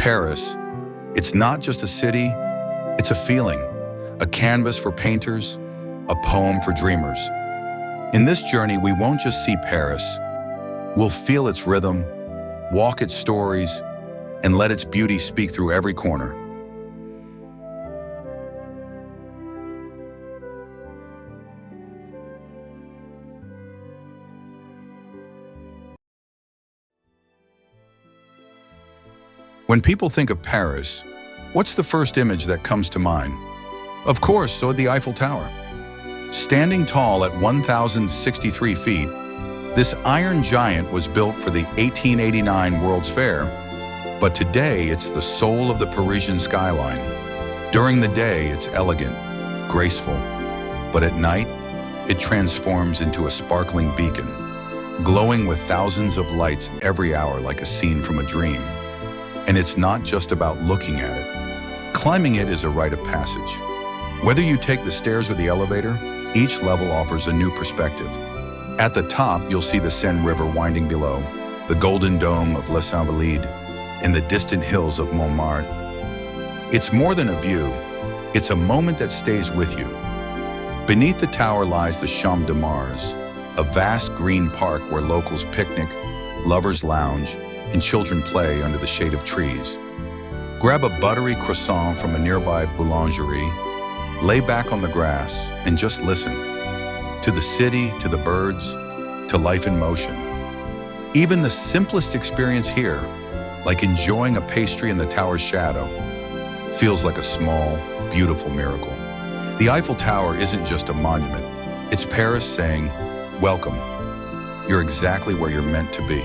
Paris, it's not just a city, it's a feeling, a canvas for painters, a poem for dreamers. In this journey, we won't just see Paris. We'll feel its rhythm, walk its stories, and let its beauty speak through every corner. When people think of Paris, what's the first image that comes to mind? Of course, so the Eiffel Tower. Standing tall at 1,063 feet, this iron giant was built for the 1889 World's Fair, but today it's the soul of the Parisian skyline. During the day, it's elegant, graceful, but at night, it transforms into a sparkling beacon, glowing with thousands of lights every hour like a scene from a dream. And it's not just about looking at it. Climbing it is a rite of passage. Whether you take the stairs or the elevator, each level offers a new perspective. At the top, you'll see the Seine River winding below, the golden dome of Les Invalides, and the distant hills of Montmartre. It's more than a view, it's a moment that stays with you. Beneath the tower lies the Champs de Mars, a vast green park where locals picnic, lovers lounge, and children play under the shade of trees. Grab a buttery croissant from a nearby boulangerie, lay back on the grass, and just listen. To the city, to the birds, to life in motion. Even the simplest experience here, like enjoying a pastry in the tower's shadow, feels like a small, beautiful miracle. The Eiffel Tower isn't just a monument. It's Paris saying, welcome. You're exactly where you're meant to be.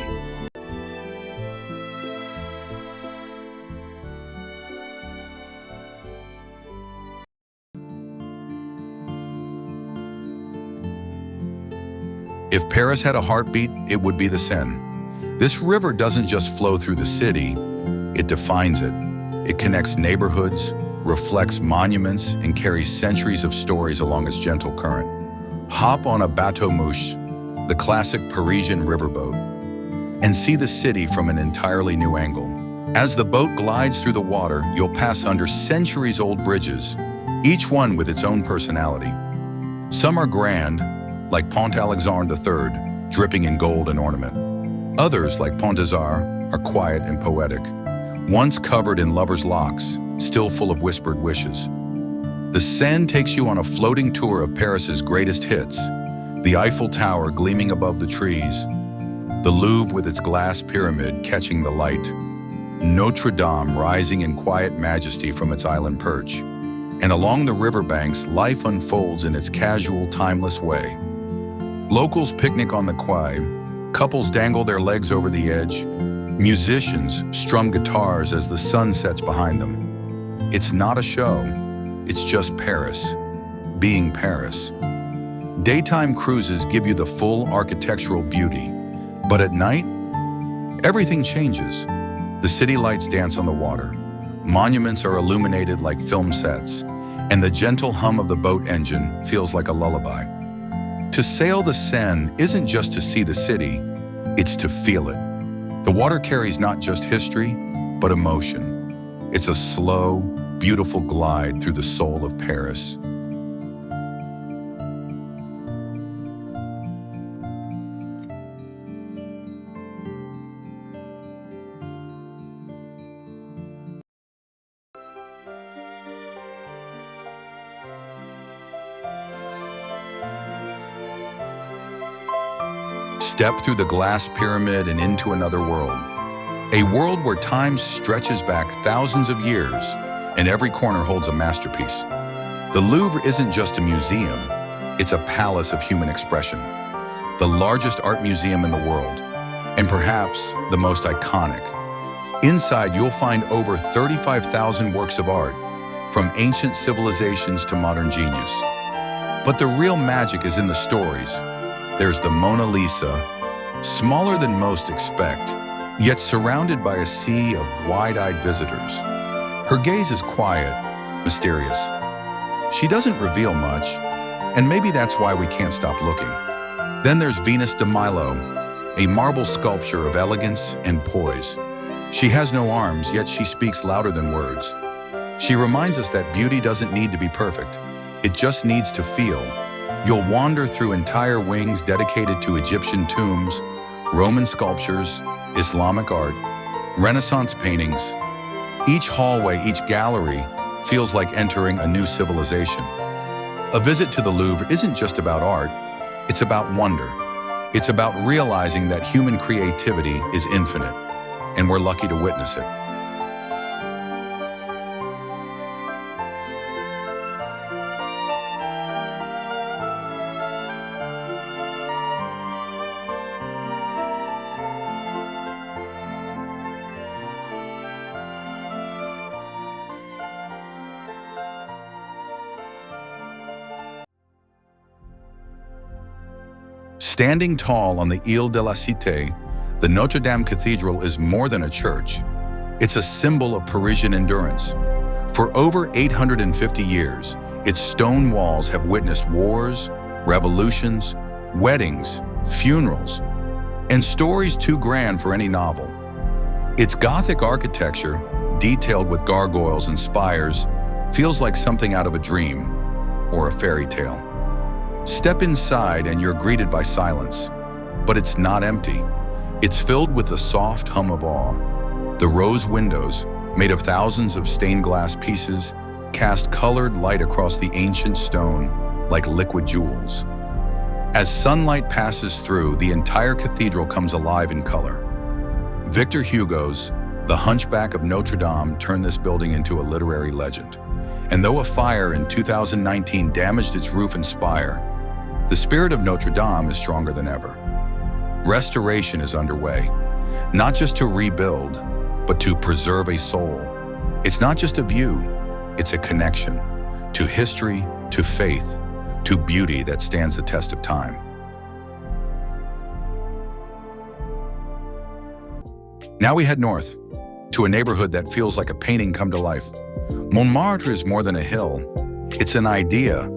If Paris had a heartbeat, it would be the Seine. This river doesn't just flow through the city, it defines it. It connects neighborhoods, reflects monuments, and carries centuries of stories along its gentle current. Hop on a bateau mouche, the classic Parisian riverboat, and see the city from an entirely new angle. As the boat glides through the water, you'll pass under centuries-old bridges, each one with its own personality. Some are grand, like Pont Alexandre III, dripping in gold and ornament. Others, like Pont des Arts, are quiet and poetic, once covered in lovers' locks, still full of whispered wishes. The Seine takes you on a floating tour of Paris's greatest hits, the Eiffel Tower gleaming above the trees, the Louvre with its glass pyramid catching the light, Notre-Dame rising in quiet majesty from its island perch, and along the riverbanks, life unfolds in its casual, timeless way. Locals picnic on the quay, couples dangle their legs over the edge, musicians strum guitars as the sun sets behind them. It's not a show, it's just Paris, being Paris. Daytime cruises give you the full architectural beauty, but at night, everything changes. The city lights dance on the water, monuments are illuminated like film sets, and the gentle hum of the boat engine feels like a lullaby. To sail the Seine isn't just to see the city, it's to feel it. The water carries not just history, but emotion. It's a slow, beautiful glide through the soul of Paris. Step through the glass pyramid and into another world. A world where time stretches back thousands of years and every corner holds a masterpiece. The Louvre isn't just a museum, it's a palace of human expression. The largest art museum in the world, and perhaps the most iconic. Inside, you'll find over 35,000 works of art, from ancient civilizations to modern genius. But the real magic is in the stories. There's the Mona Lisa, smaller than most expect, yet surrounded by a sea of wide-eyed visitors. Her gaze is quiet, mysterious. She doesn't reveal much, and maybe that's why we can't stop looking. Then there's Venus de Milo, a marble sculpture of elegance and poise. She has no arms, yet she speaks louder than words. She reminds us that beauty doesn't need to be perfect. It just needs to feel. You'll wander through entire wings dedicated to Egyptian tombs, Roman sculptures, Islamic art, Renaissance paintings. Each hallway, each gallery feels like entering a new civilization. A visit to the Louvre isn't just about art, it's about wonder. It's about realizing that human creativity is infinite, and we're lucky to witness it. Standing tall on the Ile de la Cité, the Notre-Dame Cathedral is more than a church. It's a symbol of Parisian endurance. For over 850 years, its stone walls have witnessed wars, revolutions, weddings, funerals, and stories too grand for any novel. Its Gothic architecture, detailed with gargoyles and spires, feels like something out of a dream or a fairy tale. Step inside and you're greeted by silence, but it's not empty. It's filled with the soft hum of awe. The rose windows, made of thousands of stained glass pieces, cast colored light across the ancient stone like liquid jewels. As sunlight passes through, the entire cathedral comes alive in color. Victor Hugo's The Hunchback of Notre Dame turned this building into a literary legend. And though a fire in 2019 damaged its roof and spire, the spirit of Notre Dame is stronger than ever. Restoration is underway, not just to rebuild, but to preserve a soul. It's not just a view, it's a connection to history, to faith, to beauty that stands the test of time. Now we head north, to a neighborhood that feels like a painting come to life. Montmartre is more than a hill. It's an idea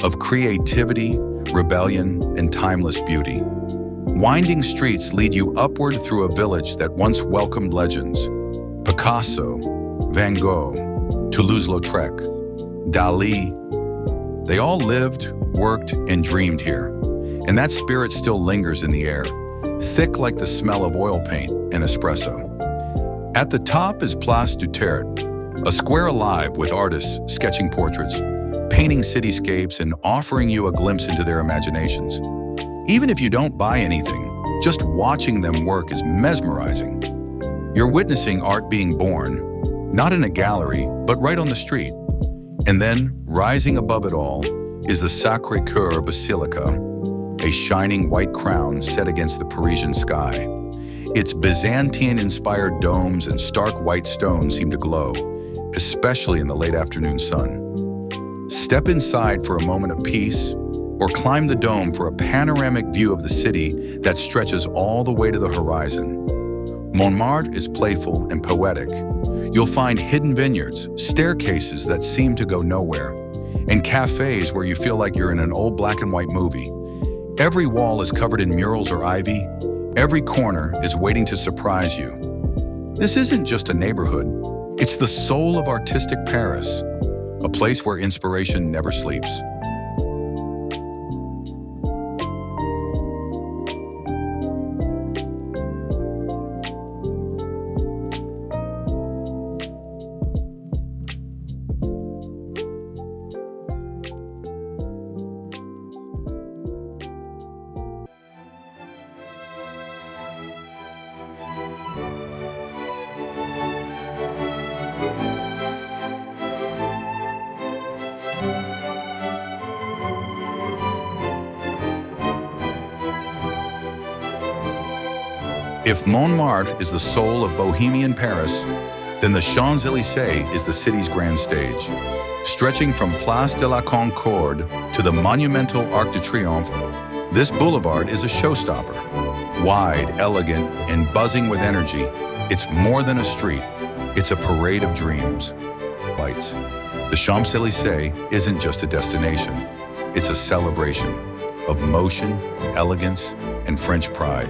of creativity, rebellion, and timeless beauty. Winding streets lead you upward through a village that once welcomed legends. Picasso, Van Gogh, Toulouse-Lautrec, Dali. They all lived, worked, and dreamed here. And that spirit still lingers in the air, thick like the smell of oil paint and espresso. At the top is Place du Tertre, a square alive with artists sketching portraits, painting cityscapes, and offering you a glimpse into their imaginations. Even if you don't buy anything, just watching them work is mesmerizing. You're witnessing art being born, not in a gallery, but right on the street. And then, rising above it all, is the Sacré-Cœur Basilica, a shining white crown set against the Parisian sky. Its Byzantine-inspired domes and stark white stones seem to glow, especially in the late afternoon sun. Step inside for a moment of peace, or climb the dome for a panoramic view of the city that stretches all the way to the horizon. Montmartre is playful and poetic. You'll find hidden vineyards, staircases that seem to go nowhere, and cafes where you feel like you're in an old black and white movie. Every wall is covered in murals or ivy. Every corner is waiting to surprise you. This isn't just a neighborhood. It's the soul of artistic Paris, a place where inspiration never sleeps. If Montmartre is the soul of Bohemian Paris, then the Champs-Elysees is the city's grand stage. Stretching from Place de la Concorde to the monumental Arc de Triomphe, this boulevard is a showstopper. Wide, elegant, and buzzing with energy, it's more than a street. It's a parade of dreams. Lights. The Champs-Elysees isn't just a destination. It's a celebration of motion, elegance, and French pride.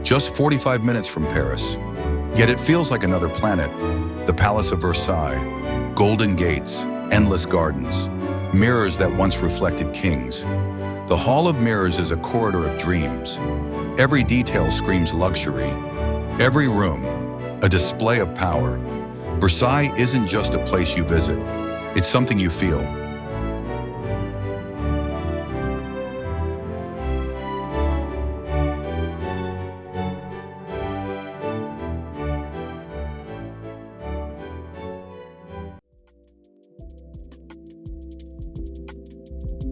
just 45 minutes from Paris. Yet it feels like another planet. The Palace of Versailles, golden gates, endless gardens, mirrors that once reflected kings. The Hall of Mirrors is a corridor of dreams. Every detail screams luxury. Every room, a display of power. Versailles isn't just a place you visit, it's something you feel.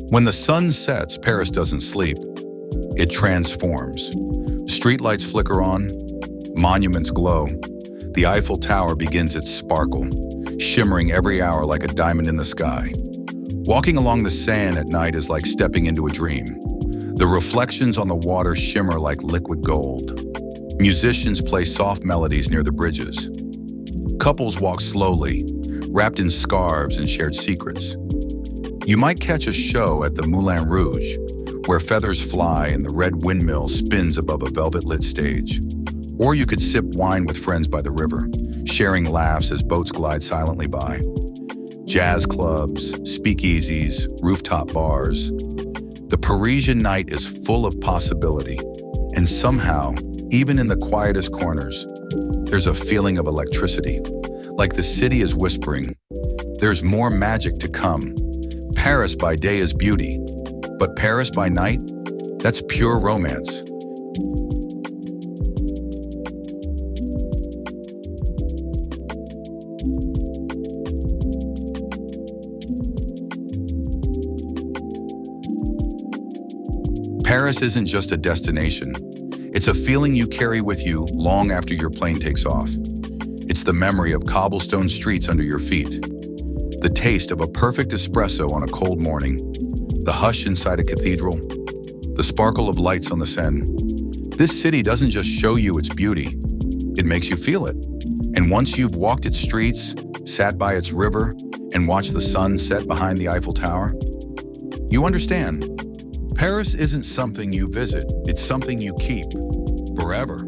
When the sun sets, Paris doesn't sleep. It transforms. Streetlights flicker on, monuments glow. The Eiffel Tower begins its sparkle, shimmering every hour like a diamond in the sky. Walking along the Seine at night is like stepping into a dream. The reflections on the water shimmer like liquid gold. Musicians play soft melodies near the bridges. Couples walk slowly, wrapped in scarves and shared secrets. You might catch a show at the Moulin Rouge, where feathers fly and the red windmill spins above a velvet-lit stage. Or you could sip wine with friends by the river, sharing laughs as boats glide silently by. Jazz clubs, speakeasies, rooftop bars. The Parisian night is full of possibility, and somehow, even in the quietest corners, there's a feeling of electricity, like the city is whispering, "There's more magic to come." Paris by day is beauty, but Paris by night, that's pure romance. Paris isn't just a destination. It's a feeling you carry with you long after your plane takes off. It's the memory of cobblestone streets under your feet, the taste of a perfect espresso on a cold morning, the hush inside a cathedral, the sparkle of lights on the Seine. This city doesn't just show you its beauty, it makes you feel it. And once you've walked its streets, sat by its river, and watched the sun set behind the Eiffel Tower, you understand. Paris isn't something you visit, it's something you keep forever.